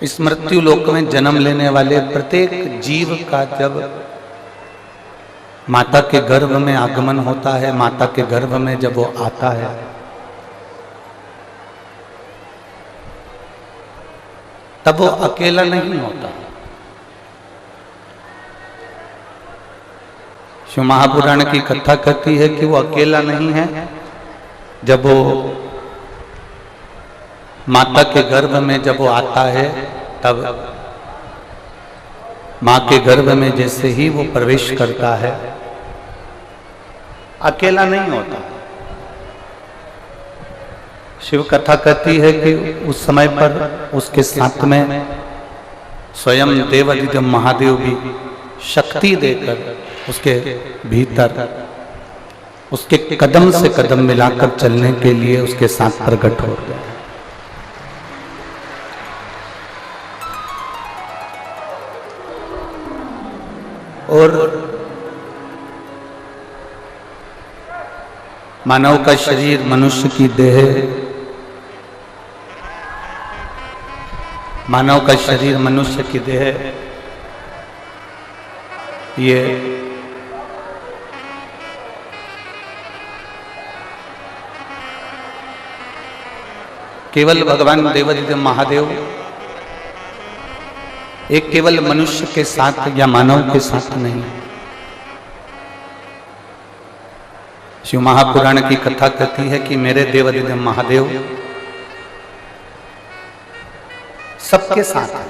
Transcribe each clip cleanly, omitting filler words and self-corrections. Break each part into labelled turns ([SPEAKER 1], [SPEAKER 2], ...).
[SPEAKER 1] इस मृत्यु लोक में जन्म लेने वाले प्रत्येक जीव का जब माता के गर्भ में आगमन होता है, माता के गर्भ में जब वो आता है, तब वो अकेला नहीं होता। शिव महापुराण की कथा कहती है कि वो अकेला नहीं है। जब वो माता के गर्भ में जब वो आता है, तब माँ के गर्भ में जैसे ही वो प्रवेश करता है, अकेला नहीं होता। शिव कथा कहती है कि उस समय पर उसके साथ में स्वयं देवादिदेव महादेव भी शक्ति देकर उसके भीतर उसके कदम से कदम मिलाकर चलने के लिए उसके साथ प्रकट हो गए। और मानव का शरीर, मनुष्य की देह, मानव का शरीर, मनुष्य की देह, ये केवल भगवान देवादिदेव महादेव एक केवल मनुष्य के साथ या मानव के साथ नहीं। शिव महापुराण की कथा कहती है कि मेरे देवादिदेव महादेव सबके साथ है।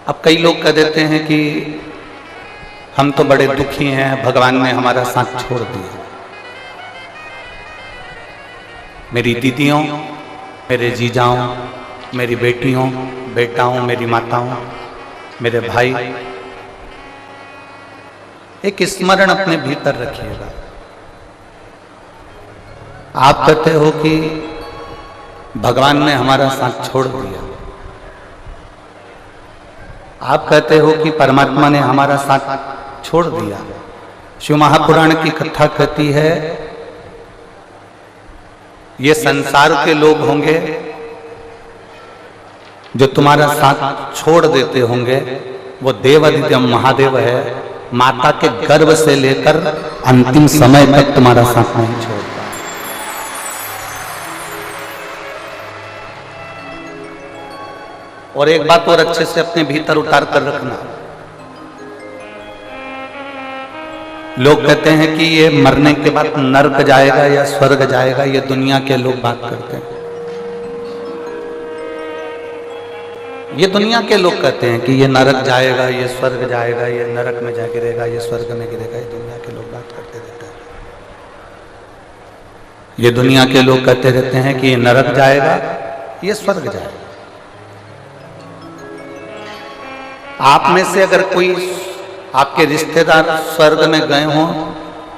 [SPEAKER 1] अब कई लोग कह देते हैं कि हम तो बड़े दुखी हैं, भगवान ने हमारा साथ छोड़ दिया। मेरी दीदियों, मेरे जीजाओं, मेरी बेटियों, बेटाओं, मेरी माताओं, मेरे भाई, एक स्मरण अपने भीतर रखिएगा। आप कहते हो कि भगवान ने हमारा साथ छोड़ दिया, आप कहते हो कि परमात्मा ने हमारा साथ छोड़ दिया। शिव महापुराण की कथा कहती है ये संसार के लोग होंगे जो तुम्हारा साथ छोड़ देते होंगे, वो देवादिदेव महादेव है, माता के गर्भ से लेकर अंतिम समय तक तुम्हारा साथ नहीं छोड़ता। और एक बात और अच्छे से अपने भीतर उतार कर रखना, लोग कहते हैं कि ये मरने के बाद नरक जाएगा या स्वर्ग जाएगा, ये दुनिया के लोग बात करते हैं। ये दुनिया के लोग कहते हैं कि ये नरक जाएगा, ये स्वर्ग जाएगा, ये नरक में जा गिरेगा, ये स्वर्ग में गिरेगा। ये दुनिया के लोग बात करते रहते हैं। ये दुनिया के लोग कहते रहते हैं कि ये नरक जाएगा, ये स्वर्ग जाएगा। आप में से अगर कोई आपके रिश्तेदार स्वर्ग में गए हों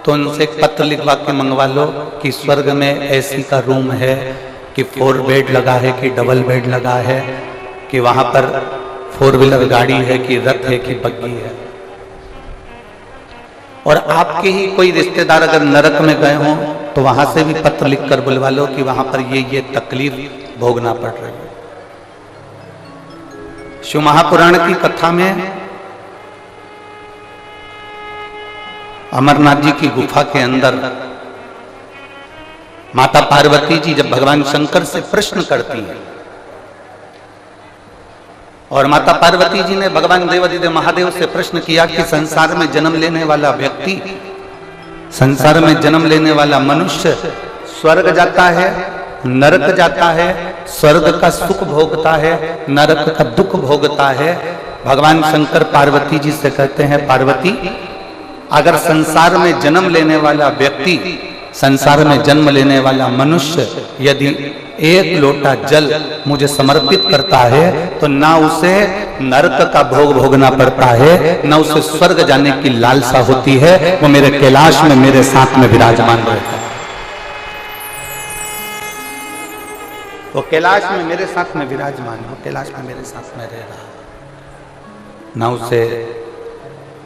[SPEAKER 1] तो उनसे एक पत्र लिखवा के मंगवा लो कि स्वर्ग में एसी का रूम है, कि 4 बेड लगा है, कि डबल बेड लगा है, कि वहां पर 4 व्हीलर गाड़ी है, कि रथ है, कि बग्गी है। और आपके ही कोई रिश्तेदार अगर नरक में गए हों तो वहां से भी पत्र लिखकर बुलवा लो कि वहां पर ये तकलीफ भोगना पड़ रही है। शिव महापुराण की कथा में अमरनाथ जी की गुफा के अंदर माता पार्वती जी जब भगवान शंकर से प्रश्न करती हैं, और माता पार्वती जी ने भगवान देवादिदेव महादेव से प्रश्न किया कि संसार में जन्म लेने वाला व्यक्ति, संसार में जन्म लेने वाला मनुष्य स्वर्ग जाता है, नरक जाता है, स्वर्ग का सुख भोगता है, नरक का दुख भोगता है। भगवान शंकर पार्वती जी से कहते हैं, पार्वती, अगर संसार में जन्म लेने वाला व्यक्ति, संसार में जन्म लेने वाला मनुष्य यदि 1 लोटा जल मुझे समर्पित करता है तो ना उसे नरक का भोग भोगना पड़ता है, ना उसे स्वर्ग जाने की लालसा होती है। वो मेरे कैलाश में मेरे साथ में विराजमान रहता है। वो कैलाश में मेरे साथ में विराजमान, वो कैलाश में मेरे साथ में रह रहा, ना उसे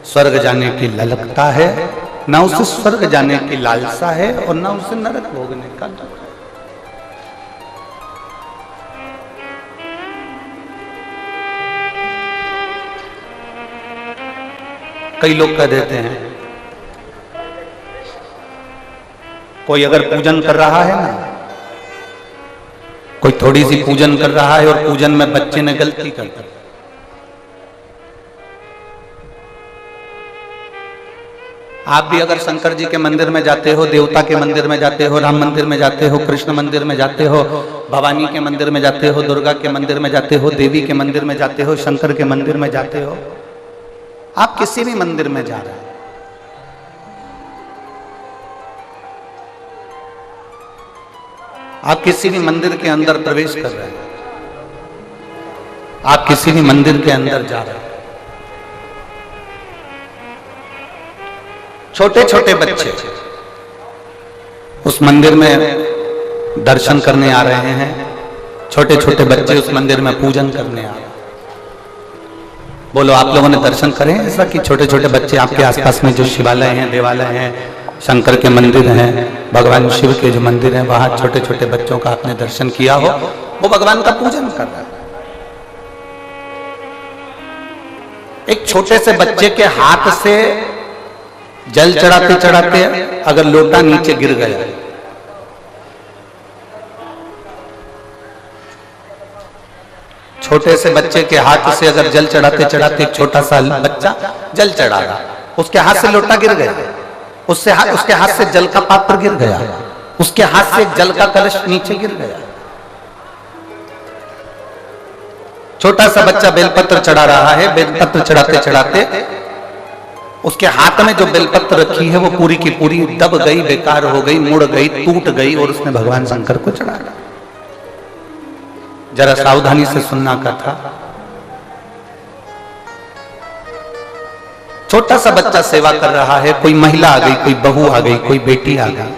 [SPEAKER 1] स्वर्ग जाने की ललकता है, ना उसे स्वर्ग जाने की लालसा है, और ना उसे नरक भोगने का दुख है। कई लोग कह देते हैं, कोई अगर पूजन कर रहा है ना, कोई थोड़ी सी पूजन कर रहा है और पूजन में बच्चे ने गलती कर दी, आप भी अगर शंकर जी के मंदिर में जाते हो, देवता के मंदिर में जाते हो, राम मंदिर में जाते हो, कृष्ण मंदिर में जाते हो, भवानी के मंदिर में जाते हो, दुर्गा के मंदिर में जाते हो, देवी के मंदिर में जाते हो, शंकर के मंदिर में जाते हो, आप किसी भी मंदिर में जा रहे हैं, आप किसी भी मंदिर के अंदर प्रवेश कर रहे हैं, आप किसी भी मंदिर के अंदर जा रहे हैं, छोटे छोटे बच्चे उस मंदिर में दर्शन करने आ रहे हैं, छोटे छोटे बच्चे उस मंदिर में पूजन करने आ रहे हैं। बोलो, आप लोगों ने दर्शन करें ऐसा कि छोटे छोटे बच्चे आपके आसपास में जो शिवालय हैं, देवालय हैं, शंकर के मंदिर हैं, भगवान शिव के जो मंदिर हैं, वहां छोटे छोटे बच्चों का आपने दर्शन किया हो, वो भगवान का पूजन कर रहा है। एक छोटे से बच्चे के हाथ से जल चढ़ाते चढ़ाते अगर लोटा नीचे गिर गया, छोटे से बच्चे के हाथ से अगर जल चढ़ाते चढ़ाते एक छोटा सा बच्चा जल चढ़ा रहा, उसके हाथ से लोटा गिर गया, उसके हाथ से जल का पात्र गिर गया, उसके हाथ से एक जल का कलश नीचे गिर गया। छोटा सा बच्चा बेलपत्र चढ़ा रहा है, बेलपत्र चढ़ाते चढ़ाते उसके हाथ में जो बेलपत्र रखी है वो पूरी की पूरी दब गई, बेकार हो गई, मुड़ गई, टूट गई और उसने भगवान शंकर को चढ़ाया। जरा सावधानी से सुनना का था। छोटा सा बच्चा सेवा कर रहा है, कोई महिला आ गई, कोई बहू आ गई, कोई बेटी आ गई,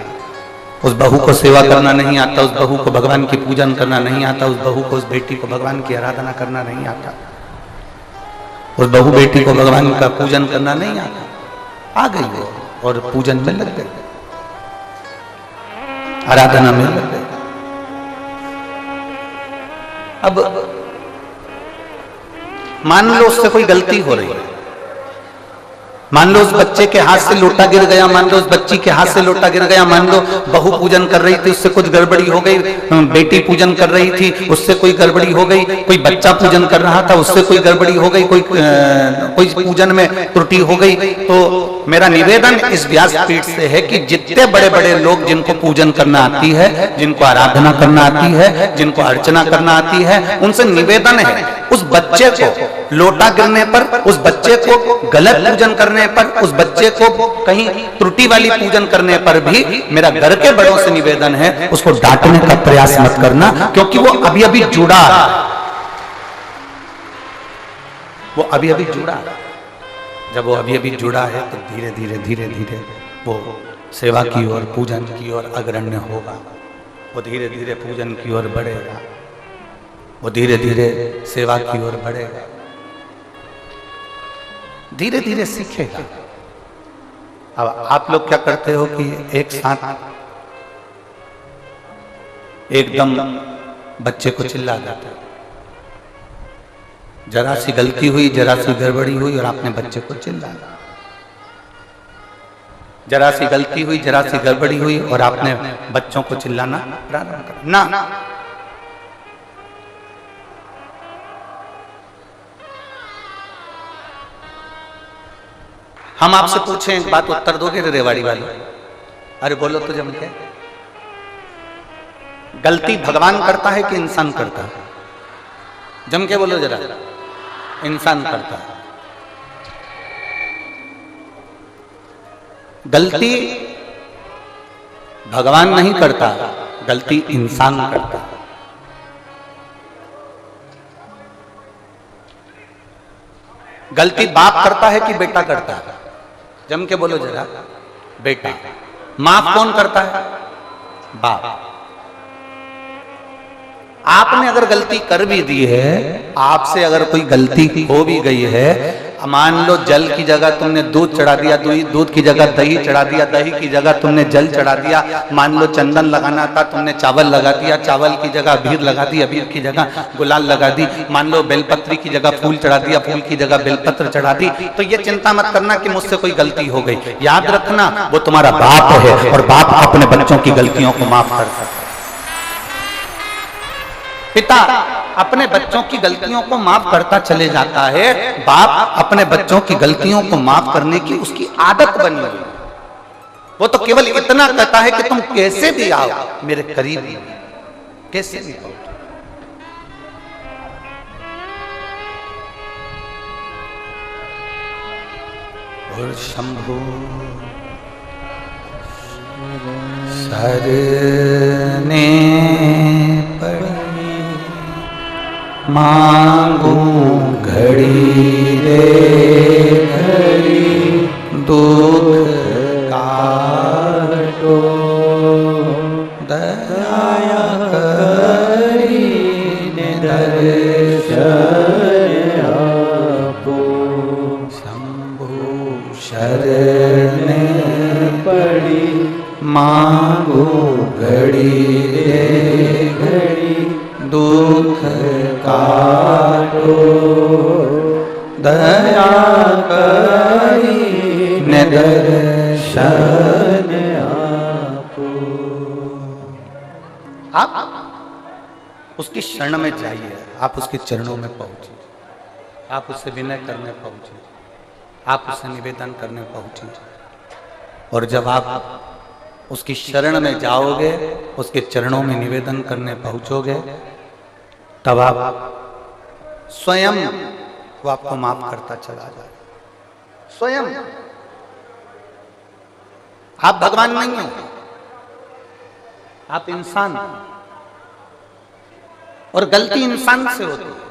[SPEAKER 1] उस बहू को सेवा करना नहीं आता, उस बहू को भगवान की पूजन करना नहीं आता, उस बहू को, उस बेटी को भगवान की आराधना करना नहीं आता, उस बहू बेटी को भगवान का पूजन करना नहीं आता। आ गई वो और पूजन में लग गई, आराधना में लग गई। अब मान लो उससे कोई गलती हो रही है, मान लो उस बच्चे के हाथ से लोटा गिर गया, मान लो उस बच्ची के हाथ से लोटा गिर गया, मान लो बहू पूजन कर रही थी, उससे कुछ गड़बड़ी हो गई, बेटी पूजन कर रही थी, उससे कोई गड़बड़ी हो गई, कोई बच्चा पूजन कर रहा था, उससे कोई गड़बड़ी हो गई, कोई पूजन में त्रुटि हो गई। तो मेरा निवेदन इस व्यासपीठ से है कि जितने बड़े बड़े लोग जिनको पूजन करना आती है, जिनको आराधना करना आती है, जिनको अर्चना करना आती है, उनसे निवेदन है उस बच्चे को लोटा गिरने पर, उस बच्चे को गलत पूजन करने पर, उस बच्चे को कहीं त्रुटि वाली पूजन करने पर भी मेरा घर के बड़ों से निवेदन है उसको डांटने का प्रयास मत करना, क्योंकि वो अभी अभी जुड़ा, वो अभी अभी जुड़ा। जब वो अभी अभी जुड़ा है तो धीरे धीरे धीरे धीरे वो सेवा की ओर, पूजन की ओर अग्रण्य होगा, वो धीरे धीरे पूजन की ओर बढ़ेगा, वो धीरे धीरे सेवा की ओर बढ़ेगा, धीरे धीरे सीखेगा। अब आप लोग क्या करते हो कि एक साथ एकदम बच्चे को चिल्ला जाते हो, जरा सी गलती हुई, जरा सी गड़बड़ी हुई और आपने बच्चे को चिल्लाया, जरा सी गलती हुई, जरा सी गड़बड़ी हुई और आपने बच्चों को चिल्लाना प्रारंभ कर ना। हम आपसे पूछें एक बात, उत्तर दोगे रेवाड़ी वाले? अरे बोलो तो जम के। गलती भगवान करता है कि इंसान करता है? जम के बोलो जरा। इंसान करता है। गलती भगवान नहीं करता, गलती इंसान करता है। गलती बाप करता है कि बेटा करता है? जम के बोलो जरा। बेटा। माफ कौन करता है? बाप। आपने अगर गलती कर भी दी है, आपसे अगर कोई गलती हो भी गई है, मान लो जल की जगह तुमने दूध चढ़ा दिया, दूध की जगह दही चढ़ा दिया, दही की जगह तुमने जल चढ़ा दिया। मान लो चंदन लगाना था, तुमने चावल लगा दिया, चावल की जगह अबीर लगा दी, अबीर की जगह गुलाल लगा दी। मान लो बेलपत्री की जगह फूल चढ़ा दिया, फूल की जगह बेलपत्र चढ़ा दी। तो ये चिंता मत करना कि मुझसे कोई गलती हो गई। याद रखना वो तुम्हारा बाप है और बाप अपने बच्चों की गलतियों को माफ कर सकता है। पिता अपने बच्चों की गलतियों को माफ करता चले जाता है। बाप अपने बच्चों की गलतियों को माफ करने की उसकी आदत बनी हुई। वो तो केवल इतना कहता है कि तुम कैसे भी आओ मेरे करीब, कैसे भी आओ। और शंभु सरने पड़ी मांगू घड़ी रे घड़ी दुख काटो दया करी दर्शन आपो। शंभु शरण पड़ी मांगू घड़ी रे घड़ी दुख काटो दया करी दर्शन आपो। आप उसकी शरण में जाइए, आप उसके चरणों में पहुंचिए, आप उससे विनय करने पहुंचिए, आप उससे निवेदन करने पहुंचिए। और जब आप उसकी शरण में जाओगे, उसके चरणों में निवेदन करने पहुंचोगे, तब आप स्वयं वो आपको माफ करता चला जाए। स्वयं आप भगवान नहीं हो, आप इंसान, और गलती इंसान से होती है।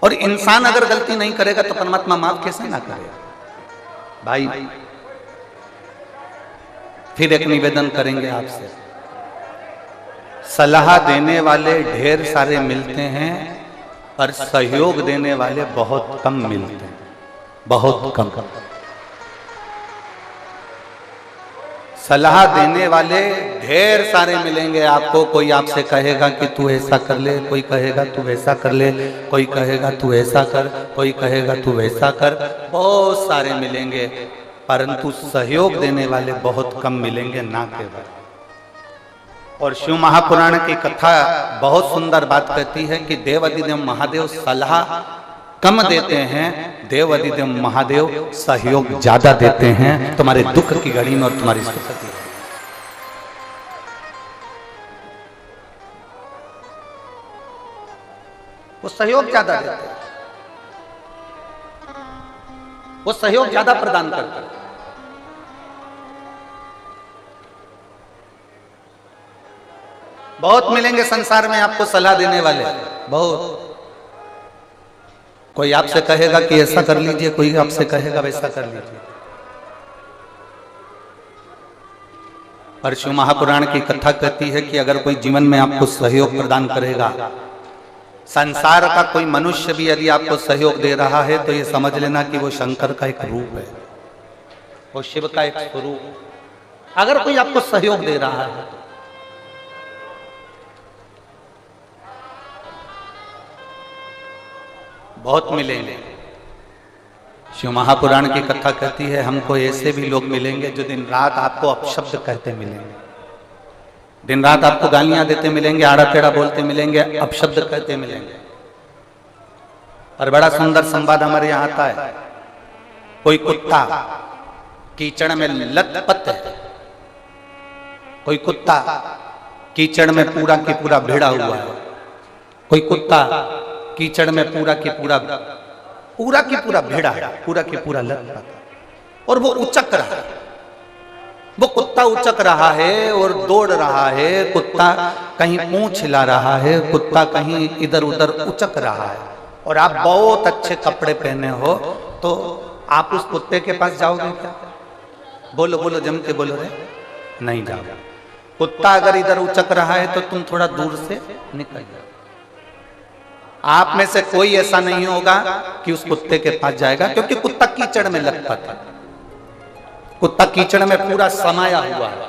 [SPEAKER 1] और इंसान अगर गलती नहीं करेगा तो परमात्मा माफ कैसे ना करेगा। भाई फिर एक निवेदन करेंगे आपसे, सलाह देने वाले ढेर सारे मिलते हैं पर सहयोग देने वाले बहुत कम मिलते हैं, बहुत कम। सलाह देने वाले ढेर सारे मिलेंगे आपको। कोई आपसे कहेगा कि तू ऐसा कर ले, कोई कहेगा तू वैसा कर ले, कोई कहेगा तू ऐसा कर, कोई कहेगा तू वैसा कर, बहुत सारे मिलेंगे, परंतु सहयोग देने वाले बहुत कम मिलेंगे, ना केवल। और शिव महापुराण की कथा बहुत सुंदर बात कहती है कि देवाधिदेव महादेव सलाह कम देते हैं, देवाधिदेव महादेव सहयोग ज्यादा देते हैं तुम्हारे दुख की घड़ी में और तुम्हारी सुख की घड़ी। वो सहयोग ज्यादा देते हैं, वो सहयोग ज्यादा प्रदान करते हैं। बहुत मिलेंगे संसार में आपको सलाह देने वाले, बहुत। कोई आपसे कहेगा कि ऐसा कर लीजिए, कोई आपसे कहेगा वैसा कर लीजिए। और शिव महापुराण की कथा कहती है कि अगर कोई जीवन में आपको सहयोग प्रदान करेगा, संसार का कोई मनुष्य भी यदि आपको सहयोग दे रहा है, तो ये समझ लेना कि वो शंकर का एक रूप है, वो शिव का एक स्वरूप। अगर कोई आपको सहयोग दे रहा है बहुत मिलेंगे। शिव महापुराण की कथा कहती है हमको ऐसे भी लोग मिलेंगे जो दिन रात आपको अपशब्द कहते मिलेंगे, दिन रात आपको गालियां देते मिलेंगे, आड़ा टेढ़ा बोलते मिलेंगे, अपशब्द कहते मिलेंगे। और बड़ा सुंदर संवाद हमारे यहाँ आता है, कोई कुत्ता कीचड़ में लथपथ है, कोई कुत्ता कीचड़ में पूरा की पूरा भिड़ा हुआ है, कोई कुत्ता कीचड़ में पूरा की पूरा भेड़ा है, पूरा की पूरा लथपथ, और वो उचक रहा है, वो कुत्ता उचक रहा है और दौड़ रहा है, कुत्ता कहीं पूंछ हिला रहा है, कुत्ता कहीं इधर उधर उचक रहा है। और आप बहुत अच्छे कपड़े पहने हो तो आप उस कुत्ते के पास जाओगे क्या? बोलो बोलो, जम के बोलो रे, नहीं जाओगे। कुत्ता अगर इधर उचक रहा है तो तुम थोड़ा दूर से निकल जाओ। आप में से कोई ऐसा नहीं होगा कि उस कुत्ते के पास जाएगा, क्योंकि कुत्ता कीचड़ में लटपट है। कुत्ता कीचड़ में पूरा समाया हुआ है,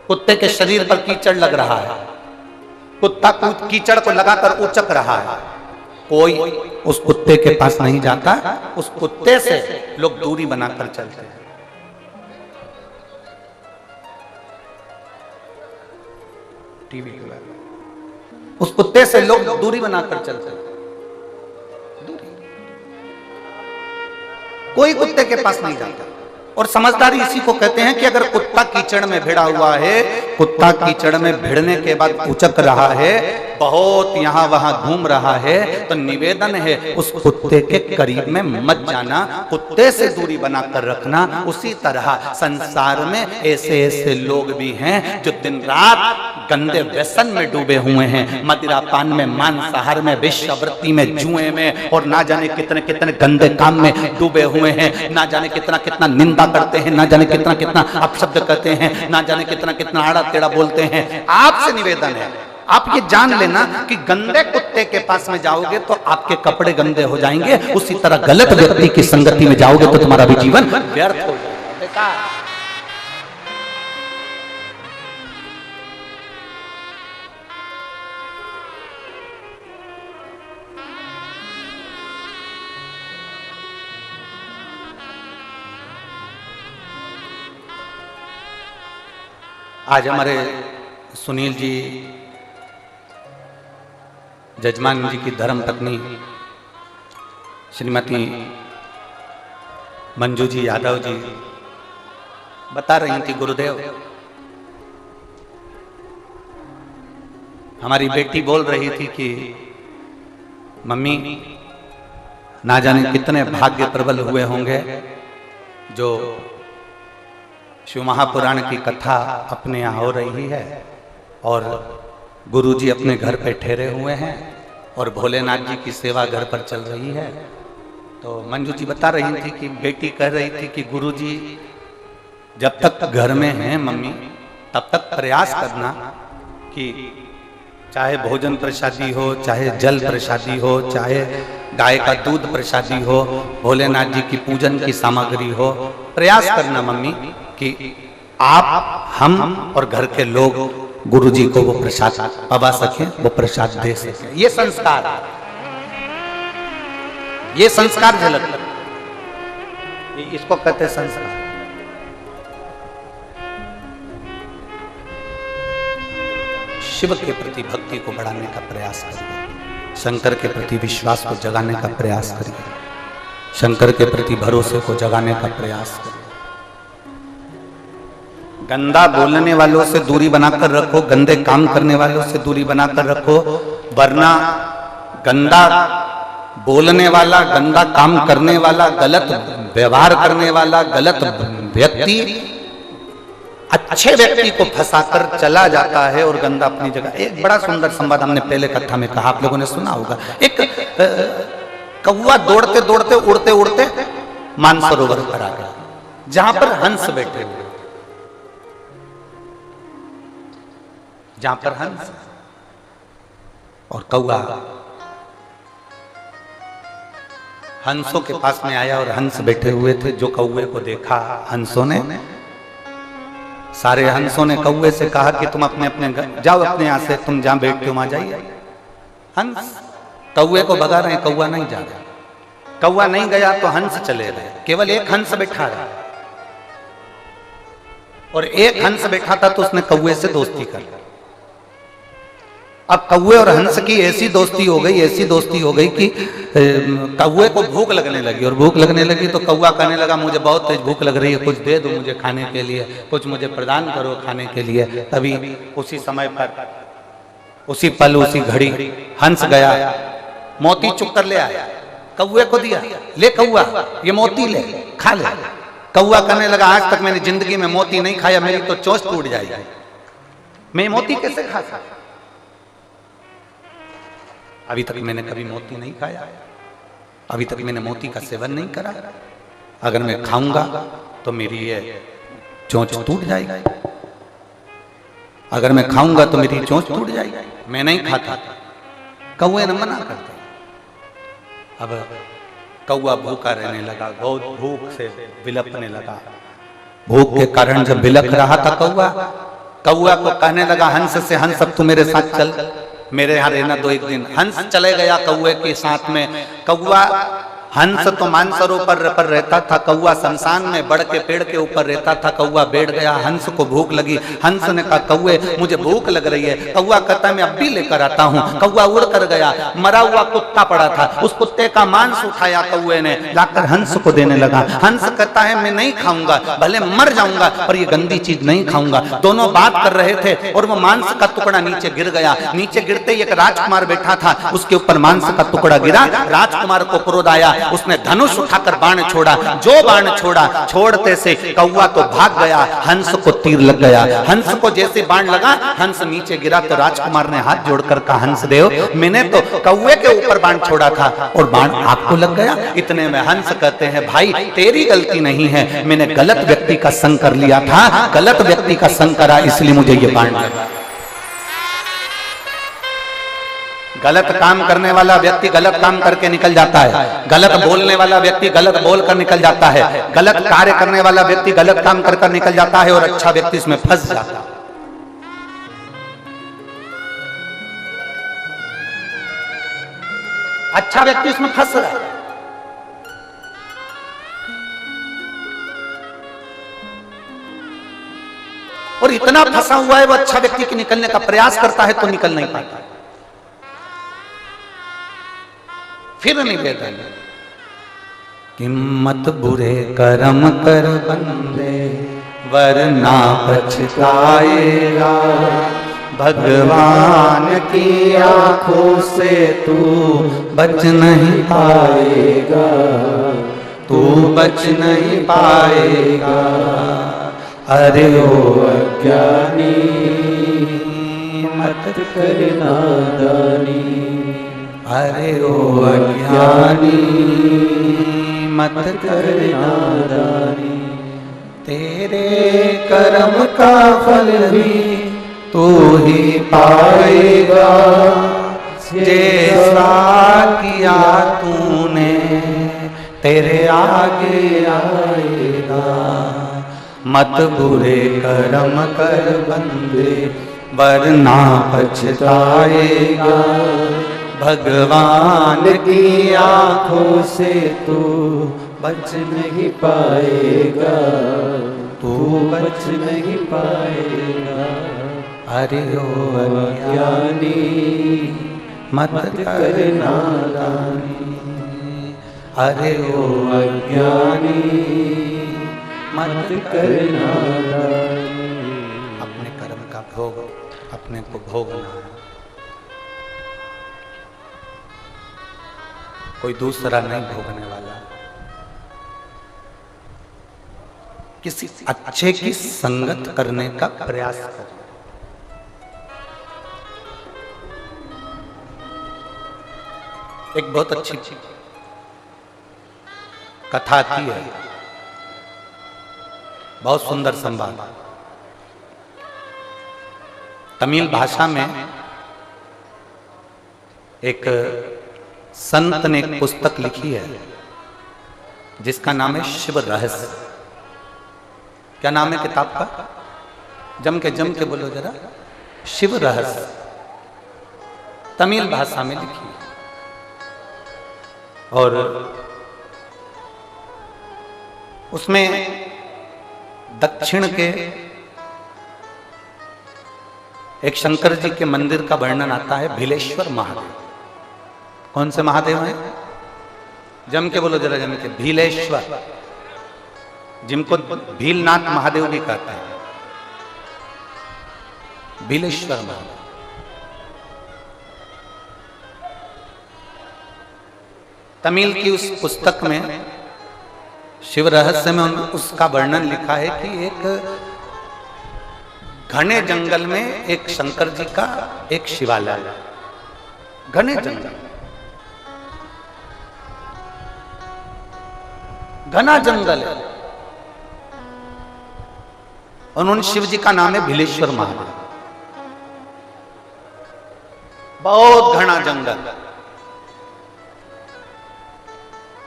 [SPEAKER 1] कुत्ते के शरीर पर कीचड़ लग रहा है, कुत्ता कीचड़ को लगाकर उचक रहा है। कोई उस कुत्ते के पास नहीं जाता, उस कुत्ते से लोग दूरी बनाकर चलते हैं। टीवी उस कुत्ते से लोग दूरी बनाकर चलते हैं। दूरी। कोई कुत्ते के पास नहीं जाता। और समझदारी इसी को कहते हैं कि अगर कुत्ता कीचड़ में भिड़ा हुआ है, कुत्ता कीचड़ में भिड़ने के बाद उचक रहा है, बहुत यहां वहां घूम रहा है, तो निवेदन है उस कुत्ते के करीब में मत जाना, कुत्ते से दूरी बनाकर रखना। उसी तरह संसार में ऐसे ऐसे लोग भी हैं जो दिन रात गंदे व्यसन में डूबे हुए हैं, मदिरापान में, मांसाहार में, वेश्यावृत्ति में, जुए में, और ना जाने कितने कितने गंदे काम में डूबे हुए हैं। ना जाने कितना कितना निंदा करते हैं, ना जाने कितना कितना अपशब्द कहते हैं, ना जाने कितना कितना आड़ा टेढ़ा बोलते हैं। आपसे निवेदन है, आप ये जान लेना कि गंदे कुत्ते के पास में जाओगे तो आपके कपड़े गंदे हो जाएंगे, उसी तरह गलत व्यक्ति की संगति में जाओगे तो तुम्हारा भी जीवन व्यर्थ हो जाएगा। आज हमारे सुनील जी, जजमान जी की धर्म पत्नी श्रीमती मंजू जी यादव जी बता रही थी, गुरुदेव हमारी बेटी बोल रही थी कि मम्मी ना जाने कितने भाग्य प्रबल हुए होंगे जो शिव महापुराण की कथा अपने यहाँ हो रही है और गुरुजी अपने घर पे ठहरे हुए हैं और भोलेनाथ जी की सेवा घर पर चल रही है। तो मंजू जी बता रही थी कि बेटी कह रही थी कि गुरुजी जब तक घर में हैं मम्मी तब तक प्रयास करना कि चाहे भोजन प्रसादी हो, चाहे जल प्रसादी हो, चाहे गाय का दूध प्रसादी हो, भोलेनाथ जी की पूजन की सामग्री हो, प्रयास करना मम्मी कि आप, हम और घर के लोग गुरुजी को वो प्रसाद पवा सके, वो प्रसाद दे सके। ये संस्कार, ये संस्कार झलक, इसको कहते हैं संस्कार। शिव के प्रति भक्ति को बढ़ाने का प्रयास करिए, शंकर के प्रति विश्वास को जगाने का प्रयास करिए, शंकर के प्रति भरोसे को जगाने का प्रयास करिए। गंदा बोलने वालों से दूरी बनाकर रखो, गंदे काम करने वालों से दूरी बनाकर रखो, वरना गंदा बोलने वाला, गंदा काम करने वाला, गलत व्यवहार करने वाला, गलत व्यक्ति अच्छे व्यक्ति को फंसाकर चला जाता है और गंदा अपनी जगह। एक बड़ा सुंदर संवाद हमने पहले कथा में कहा, आप लोगों ने सुना होगा। एक कौवा दौड़ते दौड़ते उड़ते उड़ते मानसरोवर पर आ गया, जहां पर हंस बैठे हुए, जहां पर हंस और कौवा। हंसों के पास में आया और हंस बैठे हुए थे। जो कौवे को देखा हंसों ने, सारे हंसों ने कौवे से कहा कि तुम अपने अपने जाओ, अपने यहां से, तुम जहां बैठते हो वहां जाइए। हंस कौवे को भगा रहे, कौवा नहीं जा रहा। कौवा नहीं गया तो हंस चले रहे, केवल एक हंस बैठा रहा, और एक हंस बैठा था तो उसने कौवे से दोस्ती कर ली। अब कौवे और हंस की ऐसी दोस्ती हो गई, ऐसी दोस्ती हो गई कि कौवे को भूख लगने लगी, और भूख लगने लगी तो कौवा कहने लगा मुझे बहुत तेज भूख लग रही है, कुछ दे दो मुझे खाने के लिए, कुछ मुझे प्रदान करो खाने के लिए। तभी उसी समय पर, उसी पल, उसी घड़ी हंस गया, मोती चुक कर ले आया, कौवे को दिया, ले कौवा ये मोती ले, खा ले। कौवा कहने लगा आज तक मैंने जिंदगी में मोती नहीं खाया, मेरी तो चोंच टूट जाएगी, मैं मोती कैसे खा सकता? अभी तक मैंने कभी मोती नहीं खाया, अभी तक मैंने मोती का सेवन नहीं करा, अगर मैं खाऊंगा तो मेरी ये चोंच टूट जाएगी। अगर मैं खाऊंगा तो मेरी चोंच टूट जाएगी, मैं नहीं खाता। कौवे ने मना कर दिया। अब कौवा भूखा रहने लगा, बहुत भूख से विलपने लगा। भूख के कारण जब विलप रहा था कौवा को कहने लगा हंस से, हंस अब तू मेरे साथ चल, मेरे यहाँ रहना दो एक दिन। हंस चले गया कौवे के साथ में। कौवा, हंस तो मानसरोवर पर रहता था, कौवा शमशान में बड़ के पेड़ के ऊपर रहता था। कौवा बैठ गया, हंस को भूख लगी। हंस ने कहा कौवे मुझे भूख लग रही है। कौवा कहता मैं अब भी लेकर आता हूँ। कौवा उड़ कर गया, मरा हुआ कुत्ता पड़ा था, उस कुत्ते का मांस उठाया कौवे ने, लाकर हंस को देने लगा। हंस कहता है मैं नहीं खाऊंगा, भले मर जाऊंगा पर ये गंदी चीज नहीं खाऊंगा। दोनों बात कर रहे थे और वो मांस का टुकड़ा नीचे गिर गया। नीचे गिरते ही एक राजकुमार बैठा था, उसके ऊपर मांस का टुकड़ा गिरा। राजकुमार को क्रोध आया, उसने धनुष उठाकर बाण छोड़ा। जो बाण छोड़ा, छोड़ते से कौवा तो भाग गया, हंस को तीर लग गया। हंस को जैसे बाण लगा, हंस नीचे गिरा तो राजकुमार ने हाथ जोड़कर कहा हंस देव, मैंने तो कौवे के ऊपर बाण छोड़ा था और बाण आपको लग गया। इतने में हंस कहते हैं भाई तेरी गलती नहीं है, मैंने गलत व्यक्ति का संग कर लिया था, गलत व्यक्ति का संग करा इसलिए मुझे ये बाण लगा। गलत काम करने वाला व्यक्ति गलत काम करके निकल जाता है, गलत बोलने वाला व्यक्ति गलत बोल कर निकल जाता है, गलत कार्य करने वाला व्यक्ति गलत काम कर कर निकल जाता है और अच्छा व्यक्ति इसमें फंस जाता है। अच्छा व्यक्ति इसमें फंस रहा है। और इतना फंसा हुआ है वो अच्छा व्यक्ति की निकलने का प्रयास करता है तो निकल नहीं पाता। फिर निवेदन हिम्मत बुरे कर्म कर बंदे वरना पछताएगा, भगवान की आंखों से तू बच नहीं पाएगा, तू बच नहीं पाएगा। अरे ओ अज्ञानी मत कर नादानी, अरे ओ अज्ञानी मत कर नादानी, तेरे कर्म का फल भी तू ही पाएगा, जैसा किया तूने तेरे आगे आएगा। मत बुरे कर्म कर बंदे वरना पछताएगा, भगवान की आंखों से तू बच नहीं पाएगा, तू बच नहीं पाएगा। अरे ओ अज्ञानी मत कर नादानी, अरे ओ अज्ञानी मत कर नादानी। अपने कर्म का भोग अपने को भोगना है, कोई दूसरा नहीं भोगने वाला। किसी अच्छे की संगत करने का प्रयास कर। एक बहुत अच्छी कथा आती है, बहुत सुंदर संवाद। तमिल भाषा में एक संत ने एक पुस्तक लिखी है जिसका नाम है शिव रहस्य। क्या नाम है किताब का? जम के बोलो जरा। शिव रहस्य, तमिल भाषा में लिखी है। और उसमें दक्षिण के एक शंकर जी के मंदिर का वर्णन आता है, भीलेश्वर महादेव। कौन से महादेव हैं? जम के बोलो जरा, जम के। भीलेश्वर, जिनको भीलनाथ महादेव भी कहते हैं, भीलेश्वर महादेव। तमिल की उस पुस्तक में शिव रहस्य में उसका वर्णन लिखा है कि एक घने जंगल में एक शंकर जी का एक शिवालय, घने जंगल, घना जंगल है। उन्होंने शिव जी का नाम है भीलेश्वर महादेव। बहुत घना जंगल।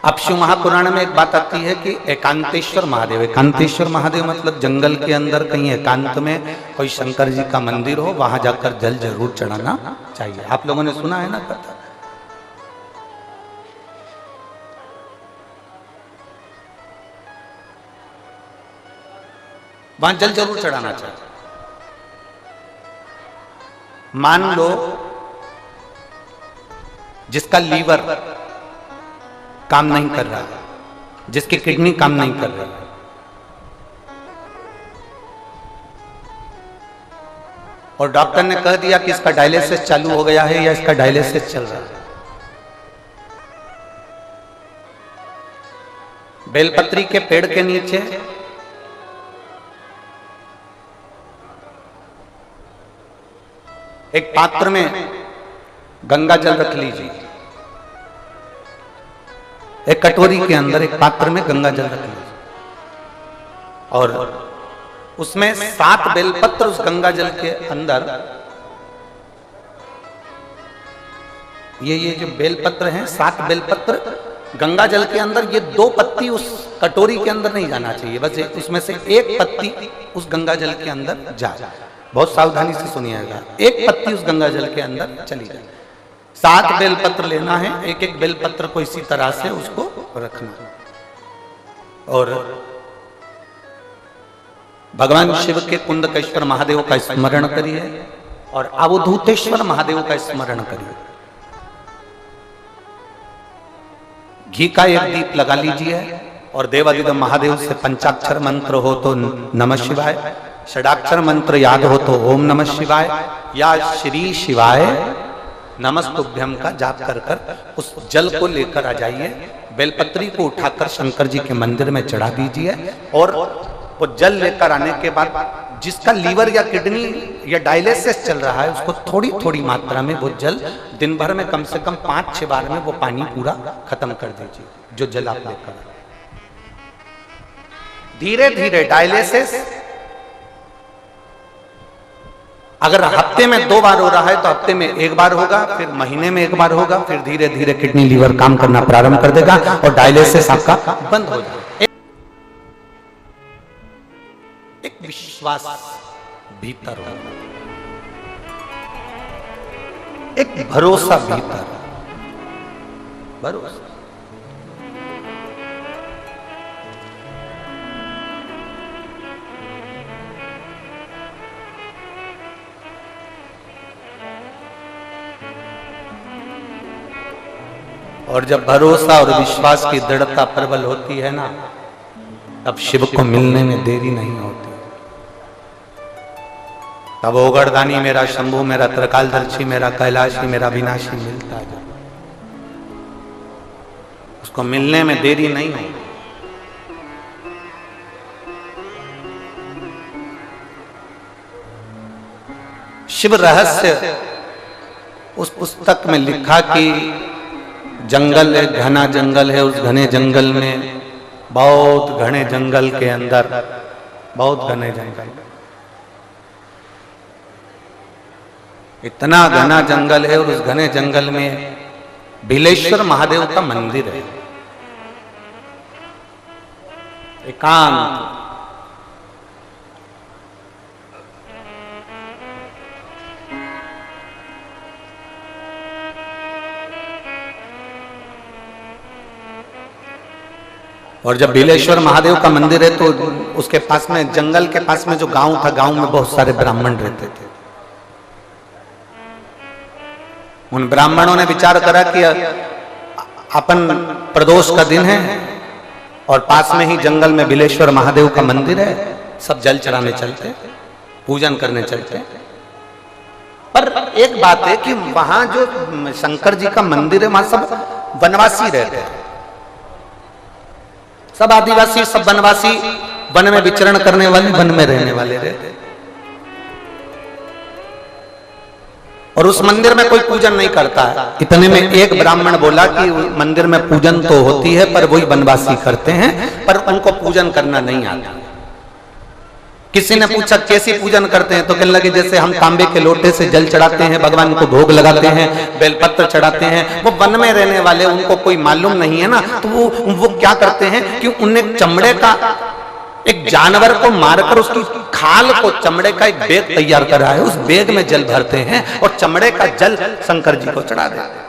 [SPEAKER 1] अब शिव महापुराण में एक बात आती है कि एकांतेश्वर महादेव, एकांतेश्वर महादेव मतलब जंगल के अंदर कहीं एकांत में कोई शंकर जी का मंदिर हो, वहां जाकर जल जरूर चढ़ाना चाहिए। आप लोगों ने सुना है ना कथा? वहां जल जरूर चढ़ाना चाहिए। मान लो जिसका लीवर काम नहीं कर रहा है, जिसकी किडनी काम नहीं कर रही है, और डॉक्टर ने कह दिया कि इसका डायलिसिस चालू हो गया है या इसका डायलिसिस चल रहा है। बेलपत्री के पेड़ के नीचे एक पात्र में गंगा जल रख लीजिए, एक कटोरी के अंदर एक पात्र में गंगा जल रख लीजिए, और उसमें 7 बेलपत्र उस गंगा जल के अंदर, ये जो बेलपत्र हैं 7 बेलपत्र गंगा जल के अंदर, ये 2 पत्ती उस कटोरी के अंदर नहीं जाना चाहिए, बस उसमें से एक पत्ती उस गंगा जल के अंदर जाए। बहुत सावधानी से सुनिएगा, एक पत्ती उस गंगा जल के अंदर चली जाए। 7 बेलपत्र लेना है, एक एक बेलपत्र को इसी तरह से उसको रखना, और भगवान शिव के कुंडकेश्वर महादेव का स्मरण करिए और अवधूतेश्वर महादेव का स्मरण करिए। घी का एक दीप लगा लीजिए और देवादिदेव महादेव से पंचाक्षर मंत्र हो तो नमः शिवाय, षडाक्षर मंत्र याद हो तो ओम नमः शिवाय या श्री शिवाय नमस्तुभ्यम का जाप कर कर उस जल को लेकर आ जाइए। बेलपत्री को उठाकर शंकर जी के मंदिर में चढ़ा दीजिए, और वो जल लेकर आने के बाद जिसका लीवर या किडनी या डायलिसिस चल रहा है उसको थोड़ी थोड़ी मात्रा में वो जल दिन भर में कम से कम 5-6 बार में वो पानी पूरा खत्म कर दीजिए, जो जल आप लेकर। धीरे धीरे डायलिसिस अगर हफ्ते में 2 बार हो रहा है तो हफ्ते में 1 बार होगा, फिर महीने में 1 बार होगा, फिर धीरे धीरे किडनी लीवर काम करना प्रारंभ कर देगा और डायलिसिस आपका बंद हो जाएगा। एक विश्वास भीतर हो, एक भरोसा भीतर, भरोसा। और जब भरोसा और विश्वास की दृढ़ता प्रबल होती है ना, तब शिव को मिलने में देरी नहीं होती। तब ओगरदानी मेरा, शंभु मेरा, त्रिकालदर्शी मेरा, कैलाशी मेरा, विनाशी मिलता है। उसको मिलने में देरी नहीं होती। शिव रहस्य उस पुस्तक में लिखा कि जंगल एक घना जंगल है, उस घने जंगल में, बहुत घने जंगल के अंदर, बहुत घने जंगल, इतना घना जंगल है और उस घने जंगल में बिलेश्वर महादेव का मंदिर है, एकांत। और जब बिलेश्वर महादेव का मंदिर है तो उसके पास में, जंगल के पास में जो गांव था, गांव में बहुत सारे ब्राह्मण रहते थे। उन ब्राह्मणों ने विचार करा कि अपन प्रदोष का दिन है और पास में ही जंगल में बिलेश्वर महादेव का मंदिर है, सब जल चढ़ाने चलते, पूजन करने चलते। पर एक बात है कि वहां जो शंकर जी का मंदिर है वहां सब वनवासी रहते हैं, सब आदिवासी, सब वनवासी, वन में विचरण करने वाले, वन में रहने वाले रहते। और उस मंदिर में कोई पूजन नहीं करता है। इतने में एक ब्राह्मण बोला कि मंदिर में पूजन तो होती है पर वही वनवासी करते हैं, पर उनको पूजन करना नहीं आता। किसी ने पूछा कैसे पूजन करते हैं, तो कहने लगे जैसे हम तांबे के लोटे से जल चढ़ाते हैं, भगवान को भोग लगाते हैं, बेलपत्र चढ़ाते हैं। वो वन में रहने वाले, उनको कोई मालूम नहीं है ना, तो वो क्या करते हैं कि उन्हें चमड़े का एक जानवर को मारकर उसकी खाल को, चमड़े का एक बैग तैयार करा है, उस बैग में जल भरते हैं और चमड़े का जल शंकर जी को चढ़ा देते हैं।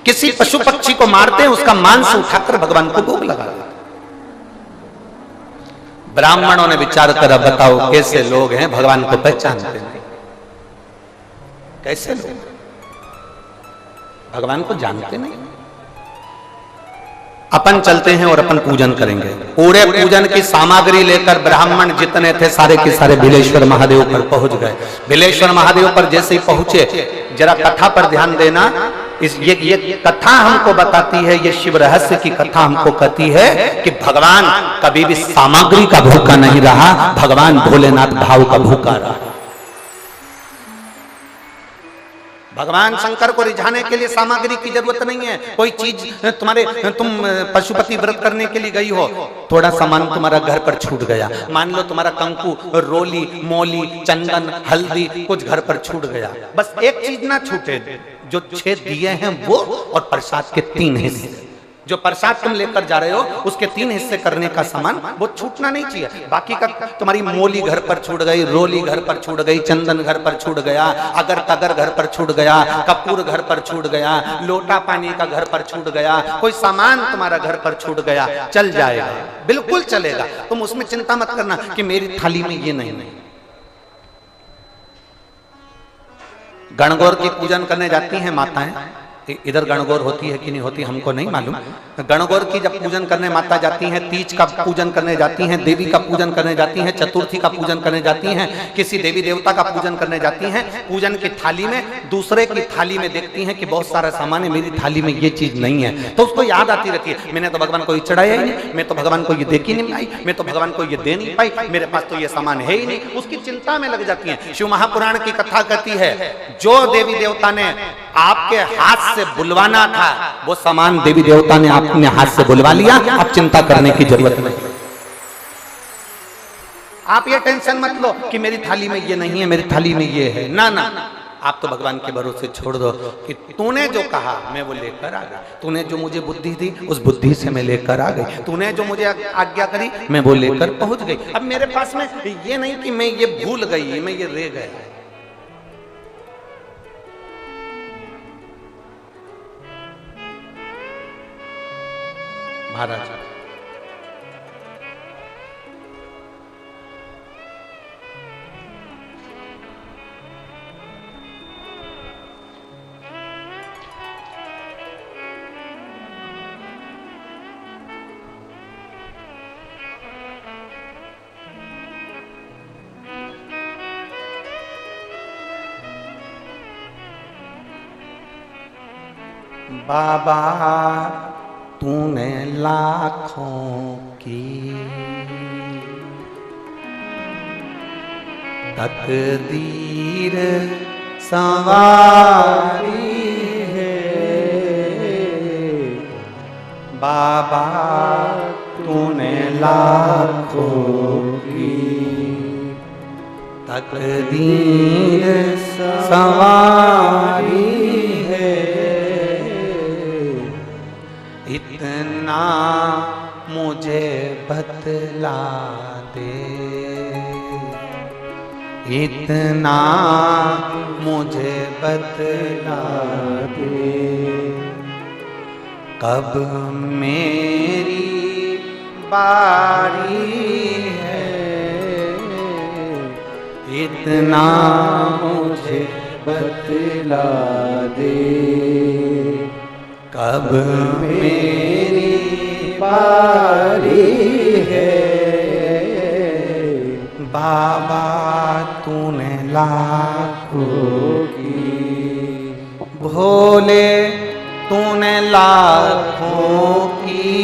[SPEAKER 1] किसी पशु पक्षी को मारते हैं, उसका मांस उठाकर भगवान को भोग लगा देते हैं। ब्राह्मणों ने विचार करा, बताओ कैसे लोग हैं, भगवान को पहचानते नहीं, कैसे लोग भगवान को जानते नहीं। अपन चलते हैं और अपन पूजन करेंगे। पूरे पूजन की सामग्री लेकर ब्राह्मण जितने थे सारे के सारे बिलेश्वर महादेव पर पहुंच गए। बिलेश्वर महादेव पर जैसे ही पहुंचे, जरा कथा पर ध्यान देना, ये कथा हमको बताती है, ये शिव रहस्य की कथा हमको कहती है कि भगवान कभी भी सामग्री का भूखा नहीं रहा, भगवान भोलेनाथ भाव का भूखा रहा। भगवान शंकर को रिझाने के लिए सामग्री की जरूरत नहीं है। कोई चीज तुम पशुपति व्रत करने के लिए गई हो, थोड़ा सामान तुम्हारा घर पर छूट गया, मान लो तुम्हारा कंकु, रोली, मोली, चंदन, हल्दी कुछ घर पर छूट गया, बस एक चीज ना छूटे, जो 6 दिए हैं वो और प्रसाद के 3 हिस्से, जो प्रसाद तुम लेकर जा रहे हो उसके 3 हिस्से करने का सामान वो छूटना नहीं चाहिए। बाकी का तुम्हारी मोली घर पर छूट गई, रोली घर पर छूट गई, चंदन घर पर छूट गया, अगर तगर घर पर छूट गया, कपूर घर पर छूट गया, लोटा पानी का घर पर छूट गया, कोई सामान तुम्हारा घर पर छूट गया, चल जाएगा, बिल्कुल चलेगा। तुम उसमें चिंता मत करना कि मेरी थाली में ये नहीं। गणगौर की पूजन करने जाती हैं माताएं, इधर गणगौर होती है कि नहीं होती हमको नहीं मालूम। गणगौर की जब पूजन करने माता जाती हैं, तीज का पूजन करने जाती हैं, देवी का पूजन करने जाती हैं, चतुर्थी का पूजन करने जाती हैं, किसी देवी देवता का पूजन करने जाती हैं, पूजन की थाली में दूसरे की थाली में देखती हैं कि बहुत सारा सामान है, मेरी थाली में ये चीज नहीं है, तो उसको याद आती रहती है, मैंने तो भगवान को ये चढ़ाया ही नहीं, मैं तो भगवान को ये देख ही नहीं पाई, मैं तो भगवान को ये दे नहीं पाई, मेरे पास तो ये सामान है ही नहीं, उसकी चिंता में लग जाती है। शिव महापुराण की कथा कहती है, जो देवी देवता ने आपके हाथ से बुलवाना था वो सामान देवी देवता ने अपने हाथ से बुलवा लिया, अब चिंता करने की जरूरत नहीं। आप ये टेंशन मत लो कि मेरी थाली में ये नहीं है, मेरी थाली में ये है, ना ना, आप तो भगवान के भरोसे छोड़ दो कि तूने जो कहा मैं वो लेकर आ गया, तूने जो मुझे बुद्धि दी उस बुद्धि से मैं लेकर आ गई, तूने जो मुझे आज्ञा करी मैं वो लेकर पहुंच गई। अब मेरे पास में ये नहीं कि मैं ये भूल गई, मैं ये रह गया। महाराज बाबा तूने लाखों की तकदीर संवारी है, बाबा तूने लाखों की तकदीर संवारी है, इतना मुझे बतला दे, इतना मुझे बतला दे, कब मेरी बारी है, इतना मुझे बतला दे, कब मेरी बारी है, बाबा तूने लाखों की, भोले तूने लाखों की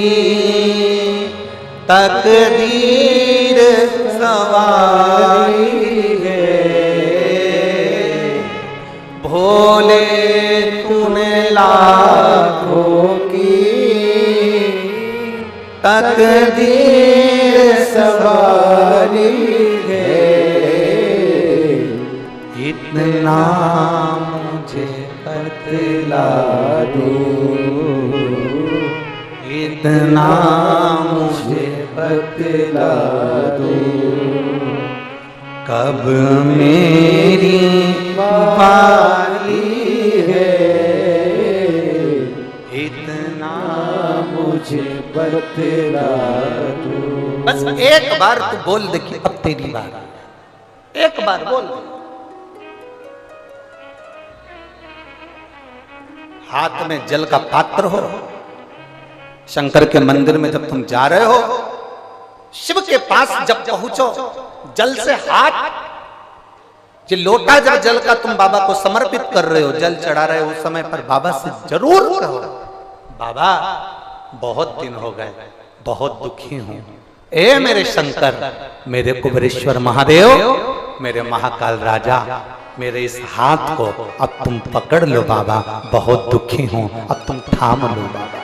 [SPEAKER 1] तकदीर संवारी है, भोले तूने लाखों की तकदीर सवारी है, इतना मुझे बतला दो, इतना मुझे बतला दो, कब मेरी बारी है, इतना मुझे बतला दो। बस एक बार तू बोल दे कि अब तेरी बार, एक बार बोल दे। हाथ में जल का पात्र हो, शंकर के मंदिर में जब तुम जा रहे हो, शिव के पास जब पहुंचो, जल से हाथ, ये लोटा जब जल का तुम बाबा को समर्पित कर रहे हो, जल चढ़ा रहे हो, उस समय पर बाबा से जरूर कहो, बाबा बहुत दिन हो गए, बहुत दुखी हूं, ए मेरे शंकर, मेरे कुबेरेश्वर महादेव, मेरे महाकाल राजा, मेरे इस हाथ को अब तुम पकड़ लो बाबा, बहुत दुखी हूं, अब तुम थाम लो बाबा।